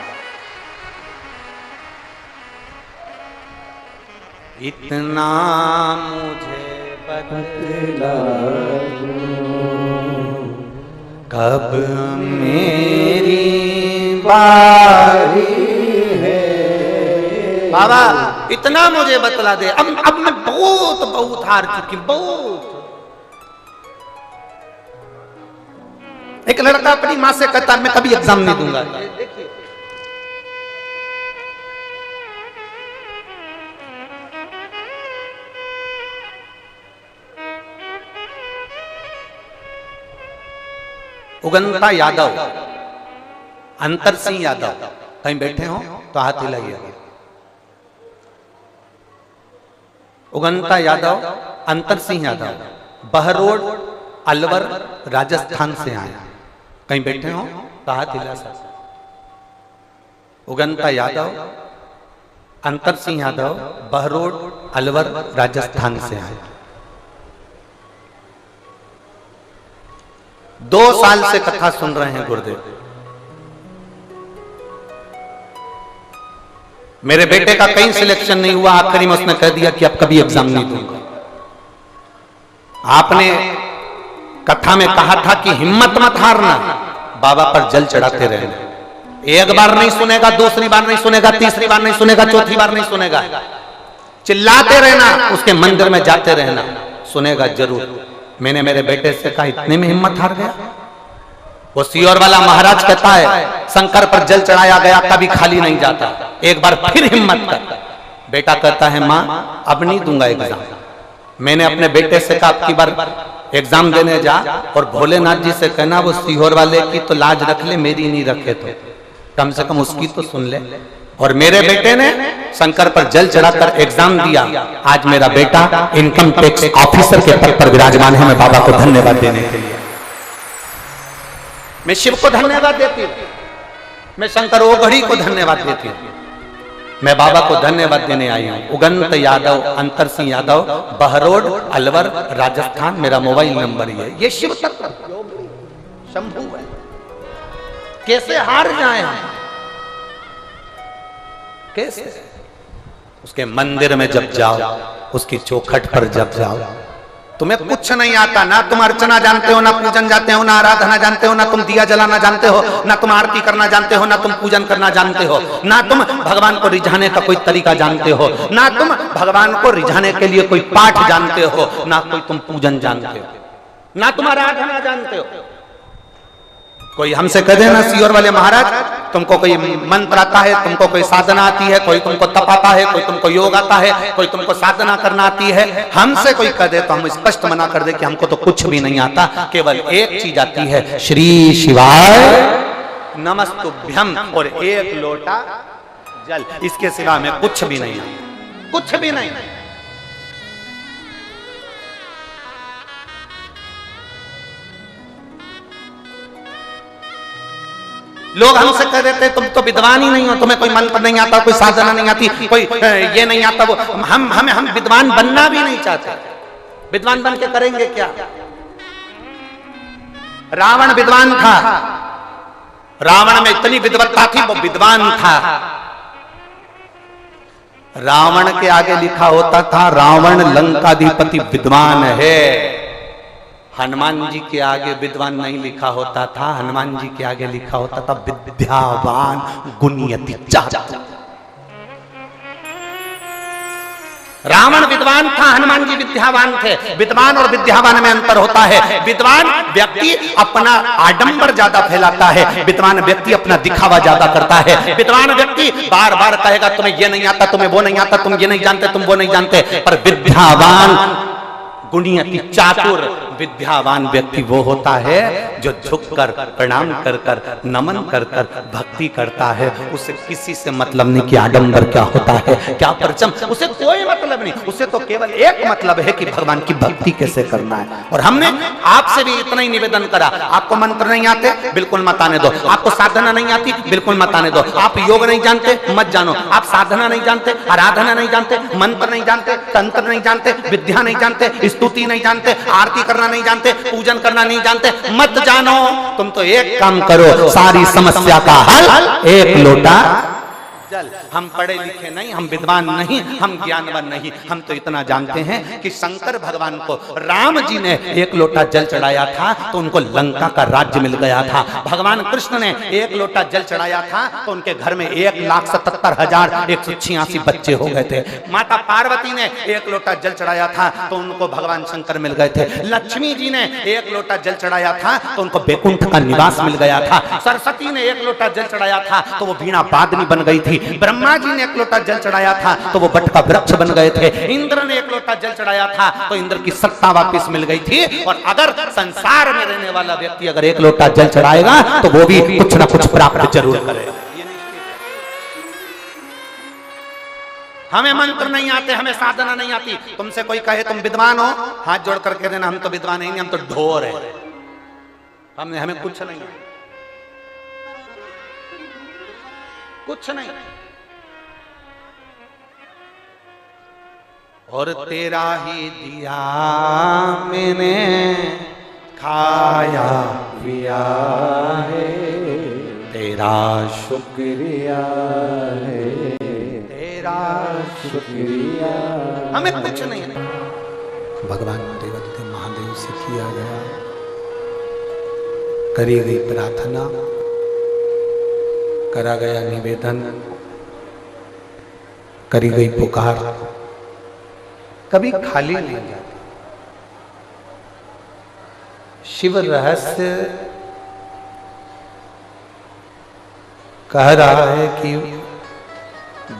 [SPEAKER 1] इतना मुझे बतला दो, कब मेरी बारी है, बाबा इतना मुझे बतला दे, अब मैं बहुत बहुत हार चुकी, बहुत। एक लड़का अपनी मां से कहता मैं कभी एग्जाम नहीं दूंगा, उगंता यादव, अंतर सिंह यादव, कहीं बैठे हो तो हाथ हिलाइए। उगंता यादव, अंतर सिंह यादव, बहरोड अलवर राजस्थान से आए, कहीं बैठे हो तो हाथ हिला सकते। उगंता यादव, अंतर सिंह यादव, बहरोड अलवर राजस्थान से आए, 2 साल से कथा सुन रहे हैं गुरुदेव। मेरे बेटे का कहीं सिलेक्शन नहीं हुआ, आखिरी में उसने कह दिया कि अब कभी एग्जाम नहीं दूंगा। आपने कथा में कहा था कि हिम्मत मत हारना, बाबा पर जल चढ़ाते रहना, एक बार नहीं सुनेगा, दूसरी बार नहीं सुनेगा, तीसरी बार नहीं सुनेगा, चौथी बार नहीं सुनेगा, चिल्लाते रहना, उसके मंदिर में जाते रहना, सुनेगा जरूर। मैंने मेरे बेटे से कहा, इतने में हिम्मत हार गया? वो सीहोर वाला महाराज कहता है शंकर पर जल चढ़ाया गया कभी खाली नहीं जाता, एक बार फिर हिम्मत कर। बेटा कहता है मां अब नहीं दूंगा एग्जाम। मैंने अपने बेटे से कहा अब की बार एग्जाम देने जा और भोलेनाथ जी से कहना वो सीहोर वाले की तो लाज रख ले, मेरी नहीं रखे तो कम से कम उसकी तो सुन ले। और मेरे बेटे ने शंकर पर जल चढ़ाकर एग्जाम दिया, आज मेरा बेटा इनकम टैक्स ऑफिसर के पद पर विराजमान है। मैं बाबा को धन्यवाद देने के लिए, मैं शिव को धन्यवाद देती हूँ, मैं शंकर ओघड़ी को धन्यवाद देती हूँ, मैं बाबा को धन्यवाद देने आई हूँ। उगंत यादव, अंतर सिंह यादव, बहरोड अलवर राजस्थान, मेरा मोबाइल नंबर ही है। ये शिव तत्व शंभू है, कैसे हार जाए हम, कैसे? उसके मंदिर में जब जाओ, उसकी चौखट पर जब जाओ, तुम्हें कुछ नहीं आता, ना तुम अर्चना जानते हो, ना पूजन जानते हो, ना आराधना जानते हो, ना तुम दिया जलाना जानते हो, ना तुम आरती करना जानते हो, ना तुम पूजन करना जानते हो, ना तुम भगवान को रिझाने का कोई तरीका जानते हो, ना तुम भगवान को रिझाने के लिए कोई पाठ जानते हो, ना कोई तुम पूजन जानते हो, ना तुम आराधना जानते हो। कोई हमसे कह देना सीहोर वाले महाराज तुमको कोई मंत्र आता है, तुमको कोई साधना आती है, कोई तुमको तप आता है, कोई तुमको योग आता है, कोई तुमको साधना करना आती है, हमसे कोई कह दे तो हम स्पष्ट मना कर दे कि हमको तो कुछ भी नहीं आता, केवल एक चीज आती है, श्री शिवाय नमस्तुभ्यम और एक लोटा जल, इसके सिवा में कुछ भी नहीं आता, कुछ भी नहीं। लोग हमसे कह देते तुम तो विद्वान ही नहीं हो, तुम्हें कोई मंत्र नहीं आता, कोई साधना नहीं आती, कोई ये नहीं आता, वो हम विद्वान बनना भी नहीं चाहते। विद्वान बन के करेंगे क्या? रावण विद्वान था, रावण में इतनी विद्वत्ता थी, वो विद्वान था, रावण के आगे लिखा होता था रावण लंकाधिपति विद्वान है। हनुमान जी के आगे विद्वान नहीं लिखा होता था, हनुमान जी के आगे लिखा होता था विद्यावान गुणयति चातुर। रावण विद्वान था, हनुमान जी विद्यावान थे। विद्वान और विद्यावान में अंतर होता है। विद्वान व्यक्ति अपना आडंबर ज्यादा फैलाता है, विद्वान व्यक्ति अपना दिखावा ज्यादा करता है। विद्वान व्यक्ति बार बार कहेगा तुम्हें ये नहीं आता, तुम्हें वो नहीं आता, तुम ये नहीं जानते, तुम वो नहीं जानते। पर विद्यावान गुणयति चातुर, विद्यावान व्यक्ति वो होता है जो झुककर प्रणाम कर कर नमन कर कर भक्ति करता है। उसे किसी से मतलब नहीं कि आडंबर क्या होता है, क्या परचम, उसे कोई मतलब नहीं। उसे तो केवल एक मतलब है कि भगवान की भक्ति कैसे करना है। और हमने आपसे भी इतना ही निवेदन करा, आपको मंत्र नहीं आते बिल्कुल मत आने दो, आपको साधना नहीं आती बिल्कुल मत आने दो, आप योग नहीं जानते मत जानो, आप साधना नहीं जानते, आराधना नहीं जानते, मंत्र नहीं जानते, तंत्र नहीं जानते, विद्या नहीं जानते, स्तुति नहीं जानते, आरती करना नहीं जानते, पूजन करना नहीं जानते, मत जानो। तुम तो एक काम करो, सारी समस्या का हल एक लोटा जल। हम पढ़े लिखे नहीं, हम विद्वान नहीं, हम ज्ञानवान नहीं, हम तो इतना जानते हैं कि शंकर भगवान को राम जी ने एक लोटा जल चढ़ाया था तो उनको लंका का राज्य मिल गया था। भगवान कृष्ण ने एक लोटा जल चढ़ाया था तो उनके घर में 1,77,186 बच्चे हो गए थे। माता पार्वती ने एक लोटा जल चढ़ाया था तो उनको भगवान शंकर मिल गए थे। लक्ष्मी जी ने एक लोटा जल चढ़ाया था तो उनको बैकुंठ का निवास मिल गया था। सरस्वती ने एक लोटा जल चढ़ाया था तो वो वीणा वादनी बन गई थी। ब्रह्मा जी ने एक लोटा जल चढ़ाया था तो वो बट का वृक्ष बन गए थे। इंद्र ने एक लोटा जल चढ़ाया था तो इंद्र की सत्ता वापस मिल गई थी। और अगर संसार में रहने वाला व्यक्ति अगर एक लोटा जल चढ़ाएगा तो वो भी कुछ ना कुछ प्राप्त जरूर करेगा। हमें मंत्र नहीं आते, हमें साधना नहीं आती। तुमसे कोई कहे तुम विद्वान हो, हाथ जोड़ करके देना हम तो विद्वान नहीं, हम तो ढोर है, हमें कुछ नहीं, कुछ नहीं। और तेरा ही दिया मैंने खाया पिया है, तेरा शुक्रिया है, तेरा शुक्रिया। हमें कुछ नहीं है। भगवान देवादिदेव महादेव से किया गया, करी गई प्रार्थना, करा गया निवेदन, करी गई पुकार, कभी खाली नहीं जाती। शिव रहस्य कह रहा है कि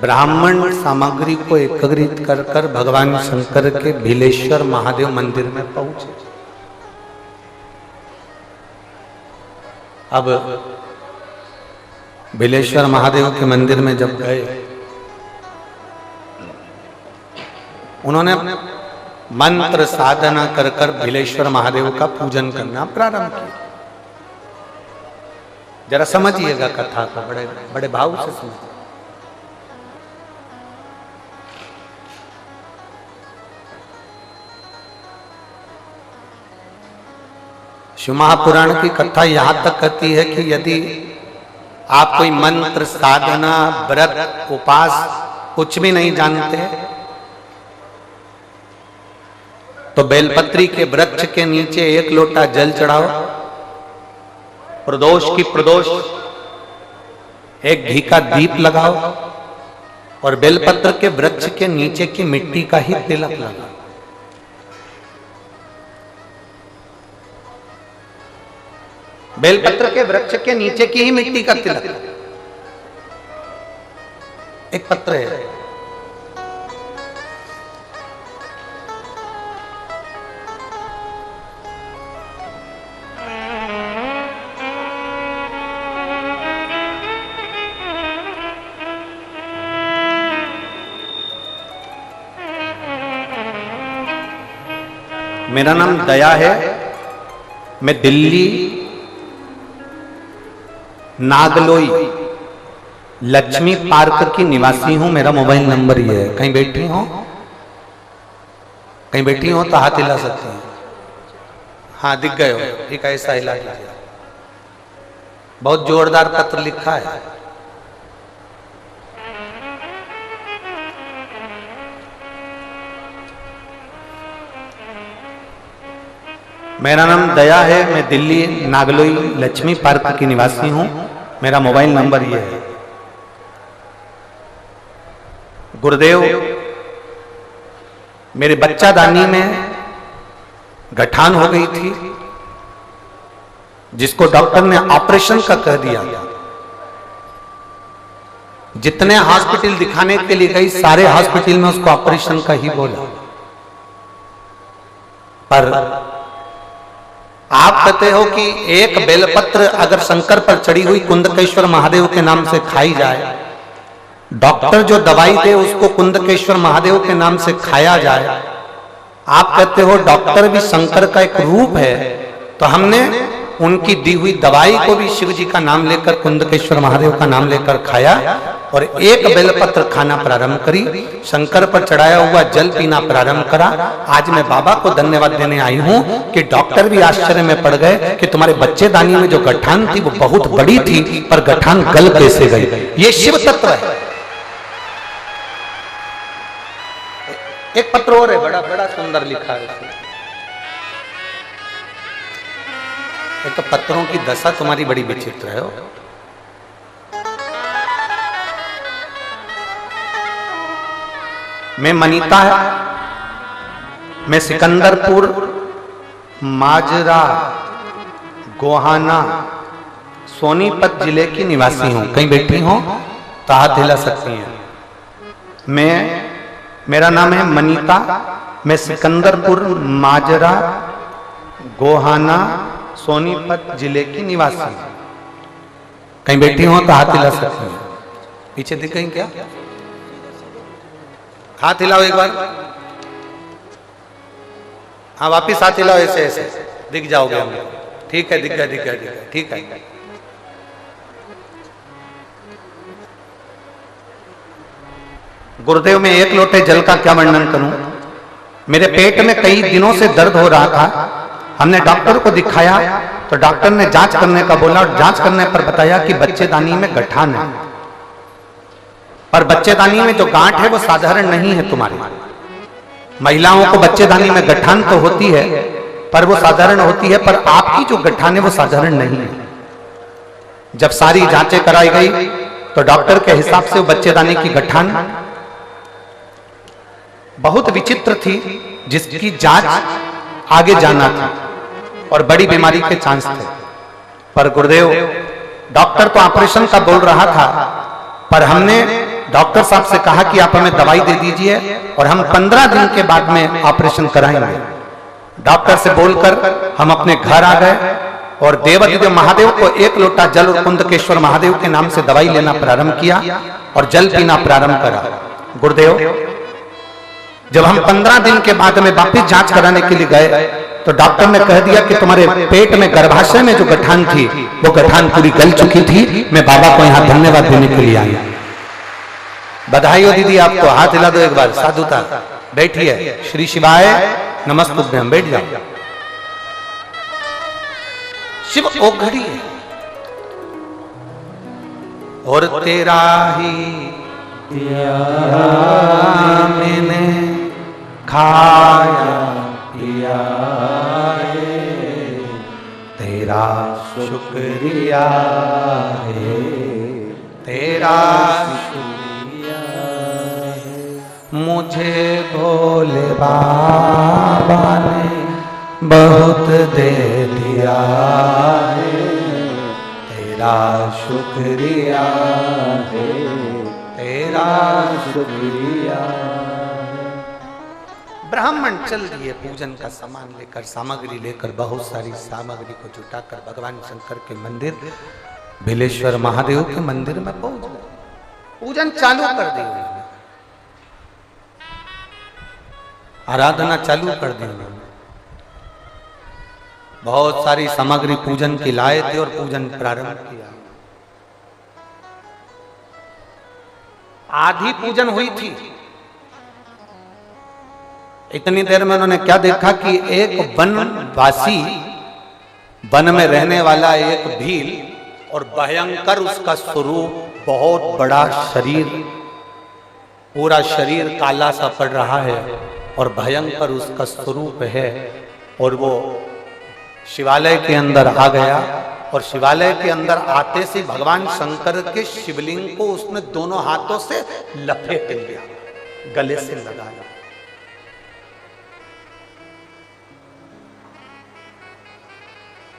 [SPEAKER 1] ब्राह्मण सामग्री को एकत्रित कर कर भगवान शंकर के भीलेश्वर महादेव मंदिर में पहुंचे। अब भीलेश्वर महादेव के मंदिर में जब गए, उन्होंने मंत्र साधना कर कर भीलेश्वर महादेव का पूजन करना प्रारंभ किया। जरा समझिएगा कथा को, बड़े बड़े भाव से समझिए। शिव महापुराण की कथा यहां तक कहती है कि यदि आप कोई मंत्र साधना व्रत उपास कुछ भी नहीं जानते तो बेलपत्री के वृक्ष के नीचे एक लोटा जल चढ़ाओ, प्रदोष की प्रदोष एक घी का दीप लगाओ और बेलपत्र के वृक्ष के नीचे की मिट्टी का ही तिलक लगाओ। बेलपत्र के वृक्ष के नीचे की ही मिट्टी का तिलक, एक पत्र है, मेरा नाम दया है, मैं दिल्ली नागलोई लक्ष्मी पार्क की निवासी हूं। मेरा मोबाइल नंबर ये है। कहीं बैठी हो, कहीं बैठी हो तो हाथ हिला सकती हैं। हाँ दिख गए हो, ठीक है, ऐसा हिला लीजिए। बहुत जोरदार पत्र लिखा है। मेरा नाम दया है, मैं दिल्ली नागलोई लक्ष्मी पार्क की निवासी हूं। मेरा मोबाइल नंबर ये है। गुरुदेव, मेरे बच्चादानी में गठान हो गई थी, जिसको डॉक्टर ने ऑपरेशन का कह दिया। जितने हॉस्पिटल दिखाने के लिए गई, सारे हॉस्पिटल में उसको ऑपरेशन का ही बोला। पर आप कहते हो कि एक बेलपत्र अगर शंकर पर चढ़ी हुई कुंदकेश्वर महादेव के नाम से खाई जाए, डॉक्टर जो दवाई दे उसको कुंदकेश्वर महादेव के नाम से खाया जाए, आप कहते हो डॉक्टर भी शंकर का एक रूप है। तो हमने उनकी दी हुई दवाई को भी शिव जी का नाम लेकर, कुंदकेश्वर महादेव का नाम लेकर खाया और एक बेलपत्र खाना प्रारंभ करी, शंकर पर चढ़ाया हुआ जल पीना प्रारंभ करा। आज मैं बाबा को धन्यवाद देने आई हूं कि डॉक्टर भी आश्चर्य में पड़ गए कि तुम्हारे बच्चेदानी में जो गठान थी वो बहुत बड़ी थी, पर गठान गल कैसे गई। ये शिव तत्व है। एक पत्र और है, बड़ा बड़ा सुंदर लिखा है उसमें। एक तो पत्रों की दशा तुम्हारी बड़ी विचित्र है। मैं मनीता है, मैं सिकंदरपुर माजरा गोहाना सोनीपत जिले की निवासी हूं। कहीं बैठी हो तो हाथ हिला सकती हैं। मेरा नाम है मनीता, मैं सिकंदरपुर माजरा गोहाना सोनीपत जिले की निवासी हूं। कहीं बैठी हो तो हाथ हिला सकती हैं। पीछे दिख गई क्या? हाथ हिलाओ एक बार। हाँ, वापिस हाथ हिलाओ, ऐसे ऐसे दिख जाओगे हम। ठीक है, दिख गया, दिख गया, दिख गया, ठीक है। गुरुदेव, मैं एक लोटे जल का क्या वर्णन करूं। मेरे पेट में कई दिनों से दर्द हो रहा था। हमने डॉक्टर को दिखाया तो डॉक्टर ने जांच करने का बोला और जांच करने पर बताया कि बच्चेदानी में गठान है। पर बच्चेदानी में जो गांठ है वो साधारण नहीं है। तुम्हारी महिलाओं को बच्चेदानी में गठान तो होती है, पर वो साधारण होती है, पर आपकी जो गठान है वो साधारण नहीं है। जब सारी जांचें कराई गई तो डॉक्टर के हिसाब से वो बच्चेदानी की गठान बहुत विचित्र थी, जिसकी जांच आगे जाना था और बड़ी बीमारी के चांस थे। पर गुरुदेव, डॉक्टर तो ऑपरेशन का बोल रहा था, पर हमने डॉक्टर साहब से कहा कि आप हमें दवाई दे दीजिए और हम 15 दिन के बाद में ऑपरेशन कराएंगे। डॉक्टर से बोलकर हम अपने घर आ गए और देवादिदेव महादेव को एक लोटा जल और कुंदकेश्वर महादेव के नाम से दवाई लेना प्रारंभ किया और जल पीना प्रारंभ करा। गुरुदेव, जब हम 15 दिन के बाद में वापिस जांच कराने के लिए गए तो डॉक्टर ने कह दिया कि तुम्हारे पेट में गर्भाशय में जो गठान थी वो गठान पूरी गल चुकी थी। मैं बाबा को यहाँ धन्यवाद देने के लिए आया। बधाई हो दीदी, आपको हाथ हिला दो एक बार। साधुता बैठिए। श्री शिवाय नमस्तुभ्यम। बैठ जाओ। शिव ओघड़ी है और तेरा ही दिया मैंने खाया पिया है, तेरा शुक्रिया है, तेरा शुक्रिया है। मुझे भोले बाबा ने बहुत दे दिया है, तेरा शुक्रिया है, तेरा शुक्रिया। ब्राह्मण चल दिए पूजन का सामान लेकर, सामग्री लेकर, बहुत सारी सामग्री को जुटाकर भगवान शंकर के मंदिर बिलेश्वर महादेव के मंदिर में पहुंच गए। पूजन चालू कर दी, आराधना चालू कर दी। बहुत सारी सामग्री पूजन की लाए थे और पूजन प्रारंभ किया। आधी पूजन हुई थी। इतनी देर में उन्होंने क्या देखा कि एक वनवासी, वन में रहने वाला एक भील और भयंकर उसका स्वरूप, बहुत बड़ा शरीर, पूरा शरीर काला सा पड़ रहा है और भयंकर उसका स्वरूप है। और वो शिवालय के अंदर आ गया और शिवालय के अंदर आते से भगवान शंकर के शिवलिंग को उसने दोनों हाथों से लपेट लिया, गले से लगाया।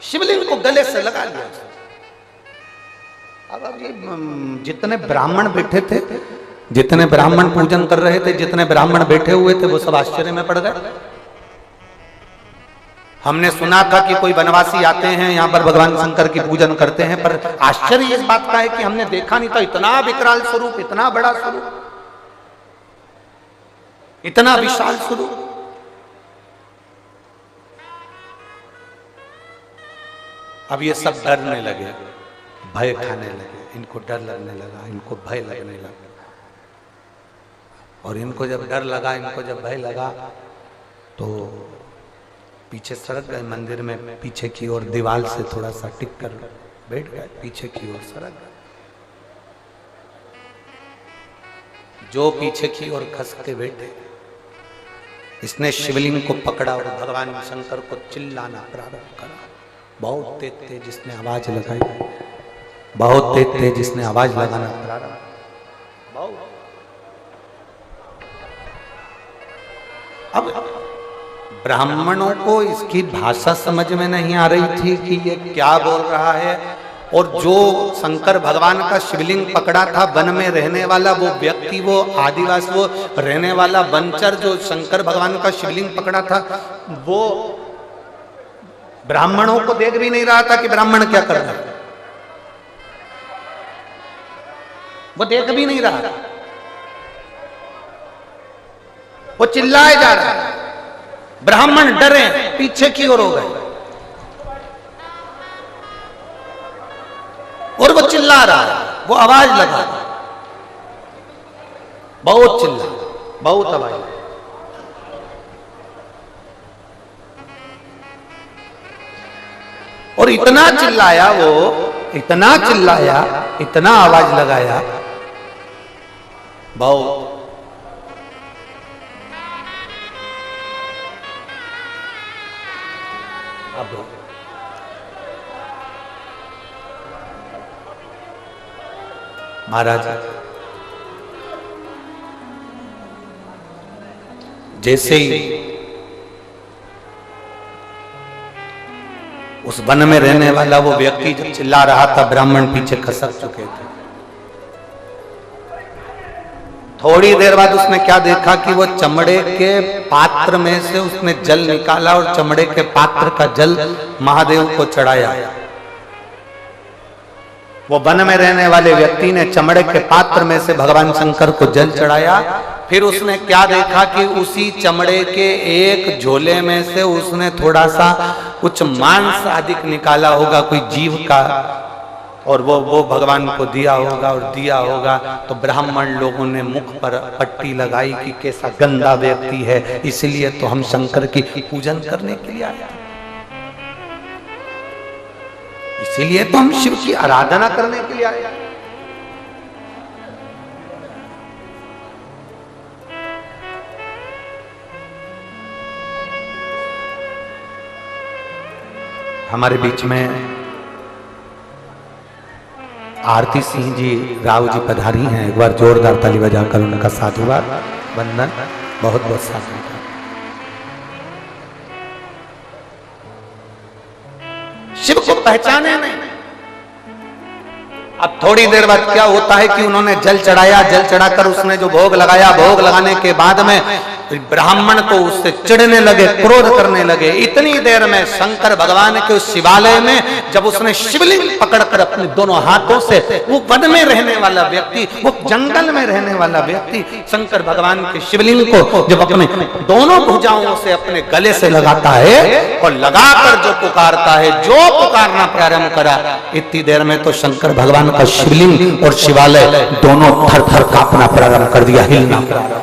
[SPEAKER 1] शिवलिंग को गले से लगा लिया। अब ये जितने ब्राह्मण बैठे थे, जितने ब्राह्मण पूजन कर रहे थे, जितने ब्राह्मण बैठे हुए थे, वो सब आश्चर्य में पड़ गए। हमने सुना था कि कोई वनवासी आते हैं यहाँ पर भगवान शंकर की पूजन करते हैं, पर आश्चर्य इस बात का है कि हमने देखा नहीं था इतना विकराल स्वरूप, इतना बड़ा स्वरूप, इतना विशाल स्वरूप। अब ये सब डरने लगे, भय खाने लगे, इनको डर लगने लगा, इनको भय लगने लगा। और इनको जब डर लगा, इनको जब भय लगा तो पीछे सरक गए मंदिर में, पीछे की ओर दीवार से थोड़ा सा टिक कर बैठ गए, पीछे की ओर सरक गए। जो पीछे की ओर खस के बैठे, इसने शिवलिंग को पकड़ा और भगवान शंकर को चिल्लाना प्रारंभ करा। बहुत तेज तेज जिसने आवाज लगाई, बहुत तेज तेज जिसने आवाज लगाना प्रारंभ। अब ब्राह्मणों को इसकी भाषा समझ में नहीं आ रही थी कि ये क्या बोल रहा है। और जो शंकर भगवान का शिवलिंग पकड़ा था, वन में रहने वाला वो व्यक्ति, वो आदिवासी, वो रहने वाला वनचर जो शंकर भगवान का शिवलिंग पकड़ा था, वो ब्राह्मणों को देख भी नहीं रहा था कि ब्राह्मण क्या कर रहा है, वो देख भी नहीं रहा, वो चिल्लाए जा रहा है। ब्राह्मण डरे, पीछे की ओर हो गए और वो चिल्ला रहा है, वो आवाज लगा, बहुत चिल्ला, बहुत आवाज। और इतना चिल्लाया वो, इतना चिल्लाया, इतना आवाज लगाया, बहुत। अब महाराज जैसे ही उस वन में रहने वाला वो व्यक्ति जब चिल्ला रहा था, ब्राह्मण पीछे खसक चुके थे। थोड़ी देर बाद उसने क्या देखा कि वो चमड़े के पात्र में से उसने जल निकाला और चमड़े के पात्र का जल महादेव को चढ़ाया। वो वन में रहने वाले व्यक्ति ने चमड़े के पात्र में से भगवान शंकर को जल चढ़ाया। फिर उसने क्या देखा कि उसी चमड़े के एक झोले में से उसने थोड़ा सा कुछ मांस आदि निकाला होगा, कोई जीव का, और वो भगवान को दिया होगा और दिया होगा। तो ब्राह्मण लोगों ने मुख पर पट्टी लगाई कि कैसा गंदा व्यक्ति है, इसलिए तो हम शंकर की पूजन करने के लिए आए, इसीलिए तो हम शिव की आराधना करने के लिए आए। हमारे बीच में आरती सिंह जी राव जी पधारी हैं, एक बार जोरदार ताली बजाकर उनका साधुवाद वंदन, बहुत बहुत साधुवाद। शिव को पहचाने नहीं। अब थोड़ी देर बाद क्या होता है कि उन्होंने जल चढ़ाया, जल चढ़ाकर उसने जो भोग लगाया, भोग लगाने के बाद में ब्राह्मण को उससे चिढ़ने लगे, क्रोध करने लगे। इतनी देर में शंकर भगवान के उस शिवालय में जब उसने शिवलिंग पकड़कर अपने दोनों हाथों से, वो वन में रहने वाला व्यक्ति, वो जंगल में रहने वाला व्यक्ति शंकर भगवान के शिवलिंग को जब अपने दोनों भुजाओं से अपने गले से लगाता है और लगाकर जो पुकारता है, जो पुकारना प्रारंभ करा, इतनी देर में तो शंकर भगवान का शिवलिंग और शिवालय दोनों थर थर कांपना प्रारंभ कर दिया, हिलना प्रारंभ।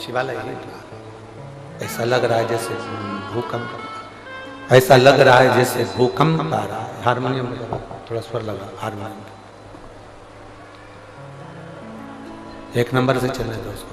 [SPEAKER 1] शिवालय ऐसा लग रहा है जैसे भूकंप, ऐसा लग रहा है जैसे भूकंप आ रहा है। हारमोनियम थोड़ा स्वर लगा, हारमोनियम एक नंबर से चलने दो उसको।